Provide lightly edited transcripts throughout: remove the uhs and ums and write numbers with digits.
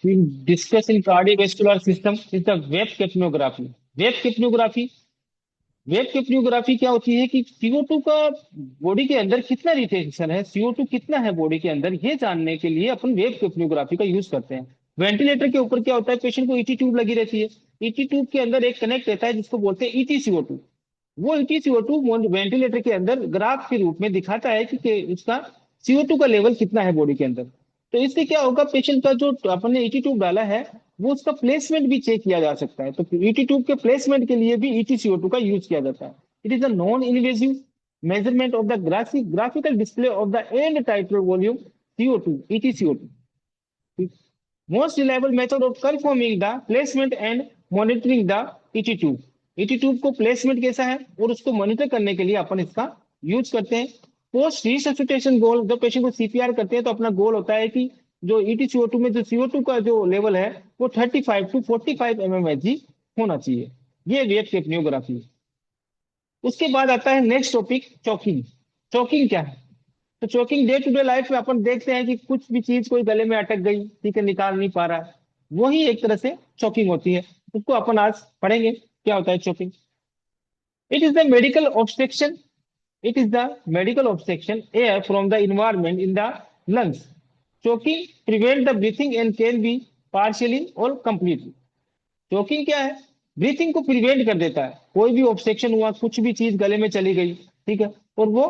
we discuss in cardiovascular system is the web capnography. Web capnography, web capnography क्या होती है कि CO2 का बॉडी के अंदर कितना रिटेंशन है, CO2 कितना है बॉडी के अंदर, ये जानने के लिए अपन वेब कैप्नोग्राफी का यूज करते हैं। वेंटिलेटर के ऊपर क्या होता है, पेशेंट को ईटी ट्यूब लगी रहती है। ईटी ट्यूब के अंदर एक कनेक्ट रहता है जिसको बोलते हैं EtCO2। वो EtCO2 वेंटिलेटर के अंदर ग्राफ के रूप में दिखाता है कि उसका CO2 का लेवल कितना है बॉडी के अंदर। तो इससे क्या होगा, पेशेंट का जो अपन ने ईटी ट्यूब डाला है वो उसका प्लेसमेंट भी चेक किया जा सकता है। तो ईटी ट्यूब के प्लेसमेंट के लिए भी EtCO2 का यूज किया जाता है। It is a non invasive measurement of the graphical display of the end title volume CO2 EtCO2, most reliable method of confirming the placement and monitoring the ET tube. ET tube को placement कैसा है और उसको monitor करने के लिए अपन इसका use करते हैं। पोस्ट रिससिटेशन गोल, जब पेशेंट को CPR करते हैं तो अपना गोल होता है कि जो EtCO2 में जो CO2 का जो लेवल है वो 35 to 45 mmHg होना चाहिए। ये वेव कैप्नियोग्राफी है। उसके बाद आता है नेक्स्ट टॉपिक, चौकिंग। चौकिंग क्या है? तो choking day to day life में अपन देखते हैं कि कुछ भी चीज कोई गले में अटक गई, ठीक है, निकाल नहीं पा रहा है, वही एक तरह से चोकिंग होती है। उसको अपन आज पढ़ेंगे क्या होता है choking. It is the medical obstruction, it is the medical obstruction air from the environment in the lungs. Choking prevent the breathing and can be partially और कंप्लीटली। चोकिंग क्या है? ब्रीथिंग को प्रिवेंट कर देता है। कोई भी ऑब्स्ट्रक्शन हुआ, कुछ भी चीज गले में चली गई, ठीक है, और वो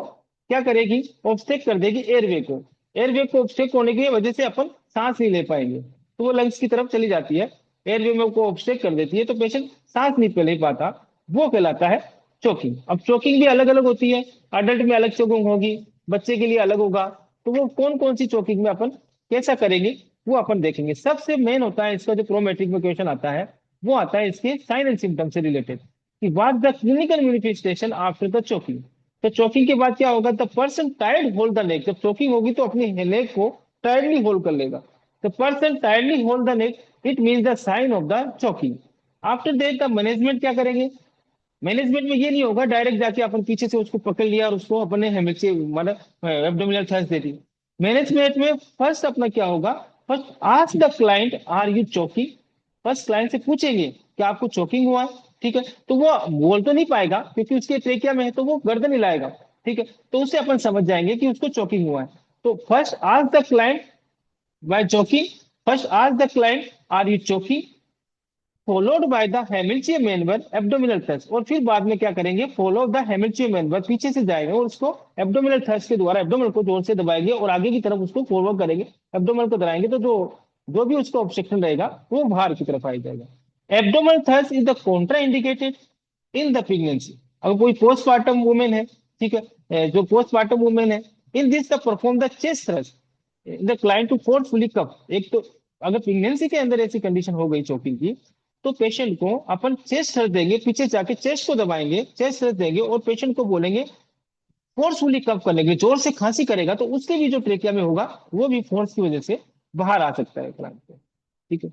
क्या करेगी, ऑब्स्ट्रक्ट कर देगी एयरवे को। एयरवे को ऑब्स्ट्रक्ट होने की वजह से अपन सांस नहीं ले पाएंगे, तो वो लंग्स की तरफ चली जाती है, एयरवे में को ऑब्स्ट्रक्ट कर देती है, तो पेशेंट सांस नहीं ले पाता। वो कहलाता है चोकिंग। अब चोकिंग भी अलग अलग होती है, अडल्ट में अलग चोकिंग होगी, बच्चे के लिए अलग होगा। तो वो कौन कौन सी चोकिंग में अपन कैसा करेंगे वो अपन देखेंगे। सबसे मेन होता है इसका जो प्रोमेट्रिक में क्वेश्चन आता है, वो आता है इसके साइन एंड सिम्टम से रिलेटेड कि what the clinical manifestation after the choking. तो चोकिंग के बाद क्या होगा, the person tired hold the नेक। जब चोकिंग होगी तो अपनी नेक को टायर्डली होल्ड कर लेगा। The person tightly hold the neck, it mean the sign of the choking. After that the management क्या करेंगे, मैनेजमेंट में ये नहीं होगा डायरेक्ट जाके अपन पीछे से उसको पकड़ लिया और उसको अपने हेमिक मतलब एब्डोमिनल थ्रस्ट दे दी। मैनेजमेंट में फर्स्ट अपना क्या होगा, first ask the client are you choking. First client से पूछेंगे कि आपको चोकिंग हुआ है, ठीक है। तो वो बोल तो नहीं पाएगा क्योंकि उसके ट्रेकिया में है, तो वो गर्दन हिलाएगा, ठीक है, तो उससे अपन समझ जाएंगे कि उसको चोकिंग हुआ है। तो first ask the client by choking, first ask the client are you choking, followed by the Heimlich manoeuvre abdominal thrust. और फिर बाद में क्या करेंगे, फॉलो द हेमिल्चियम मेन्वर, पीछे से जाएंगे और उसको एब्डोमिनल थ्रस्ट के द्वारा एब्डोमिनल को जोर से दबाएंगे और आगे की तरफ उसको फॉरवर्ड करेंगे। एब्डोमिनल को दबाएंगे तो जो जो भी उसका ऑब्स्ट्रक्शन रहेगा वो बाहर की तरफ आ जाएगा। Abdominal thrust is the Contra indicated in the pregnancy. अगर कोई पोस्टमार्टम वुमेन है, ठीक है, जो पोस्टमार्टम वुमेन है, in this the perform the chest thrust the client to forcefully cup. एक तो अगर प्रेगनेंसी के अंदर ऐसी कंडीशन हो गई चोकिंग की, तो पेशेंट को अपन चेस्ट थ्रस्ट देंगे, पीछे जाके चेस्ट को दबाएंगे, चेस्ट थ्रस्ट देंगे और पेशेंट को बोलेंगे फोर्सफुली कफ करने के लिए। जोर से खांसी करेगा तो उसके भी जो ट्रेकिया में होगा वो भी फोर्स की वजह से बाहर आ सकता है क्लाइंट को, ठीक है।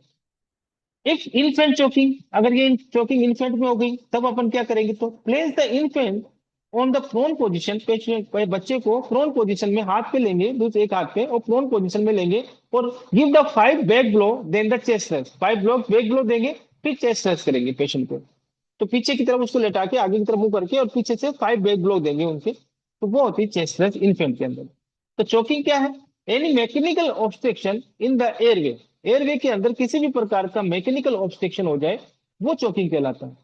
इफ इन्फेंट चोकिंग, अगर ये चोकिंग इन्फेंट में हो गई तब अपन क्या करेंगे, तो place the infant on the prone position. Patient बच्चे को प्रोन पोजीशन में हाथ पे लेंगे, दूसरे एक हाथ पे, और प्रोन पोजीशन में लेंगे और give the 5 back blow then the chest thrust. 5 blow back blow देंगे, फिर चेस्ट थ्रस्ट करेंगे पेशेंट को। तो पीछे की तरफ उसको लेटा के आगे की तरफ मुंह करके और पीछे से 5 बैक ब्लो देंगे उनके, तो वो होती है चेस्ट थ्रस्ट इन्फेंट के अंदर। तो चोकिंग क्या है, any mechanical obstruction in the airway. Airway के अंदर किसी भी प्रकार का मैकेनिकल ऑब्स्ट्रक्शन हो जाए वो चोकिंग कहलाता है।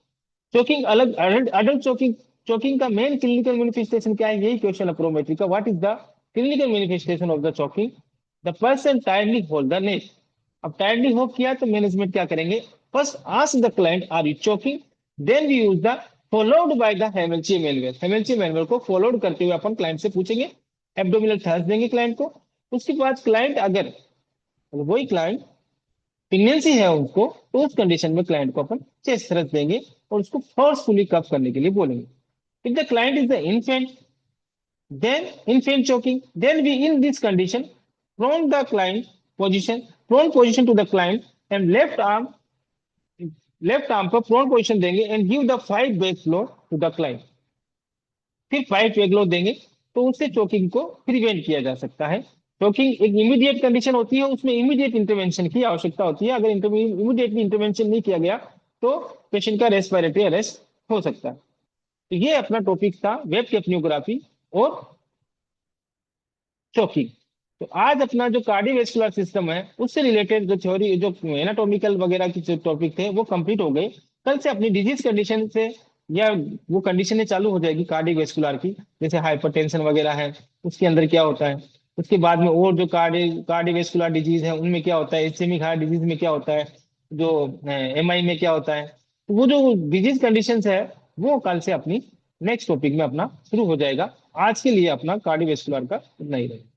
चोकिंग अलग, अडल्ट चोकिंग। चोकिंग का मेन क्लिनिकल मैनिफेस्टेशन क्या है, यही क्वेश्चन है प्रोमेट्री का, what is the clinical manifestation of the choking. The person tightly hold the neck. अब टायरली होल्ड किया तो मैनेजमेंट क्या करेंगे, first ask the client are you choking, then we use the followed by the Heimlich manual. Heimlich manual को followed करते हुए अपन client से पूछेंगे, एब्डोमिनल थ्रस्ट देंगे क्लाइंट को। उसके बाद क्लाइंट अगर वही क्लाइंट प्रेगनेंसी है उनको, तो उस कंडीशन में क्लाइंट को अपन चेस्ट थ्रस्ट देंगे और उसको फोर्सफुली कफ करने के लिए बोलेंगे। If the client is the infant, then infant choking, then we in this condition prone the client position, prone position to the client and left arm पर प्रोन पोजीशन देंगे and give the 5 back blow to the client. फिर 5 back flow देंगे तो उससे choking को prevent किया जा सकता है। चोकिंग एक इमीडिएट कंडीशन होती है, उसमें इमीडिएट इंटरवेंशन की आवश्यकता होती है। अगर इमीडिएटली इंटरवेंशन नहीं किया गया तो पेशेंट का रेस्पिरेटरी अरेस्ट हो सकता है। तो ये अपना टॉपिक था, वेब कैप्नियोग्राफी और चोकिंग। तो आज अपना जो कार्डियोवैस्कुलर सिस्टम है उससे रिलेटेड जो थ्योरी, जो एनाटॉमिकल वगैरह की जो टॉपिक थे वो कंप्लीट हो गए। कल से अपनी डिजीज कंडीशन से या वो कंडीशनें चालू हो जाएगी कार्डियोवैस्कुलर की, जैसे हाइपरटेंशन वगैरह है, उसके अंदर क्या होता है। उसके बाद में और जो कार्डियोवैस्कुलर डिजीज है उनमें क्या होता है, इस्केमिक हार्ट डिजीज में क्या होता है, जो एमआई में क्या होता है। तो वो जो डिजीज कंडीशन है वो कल से अपनी नेक्स्ट टॉपिक में अपना शुरू हो जाएगा। आज के लिए अपना कार्डियोवैस्कुलर का इतना ही रहेगा।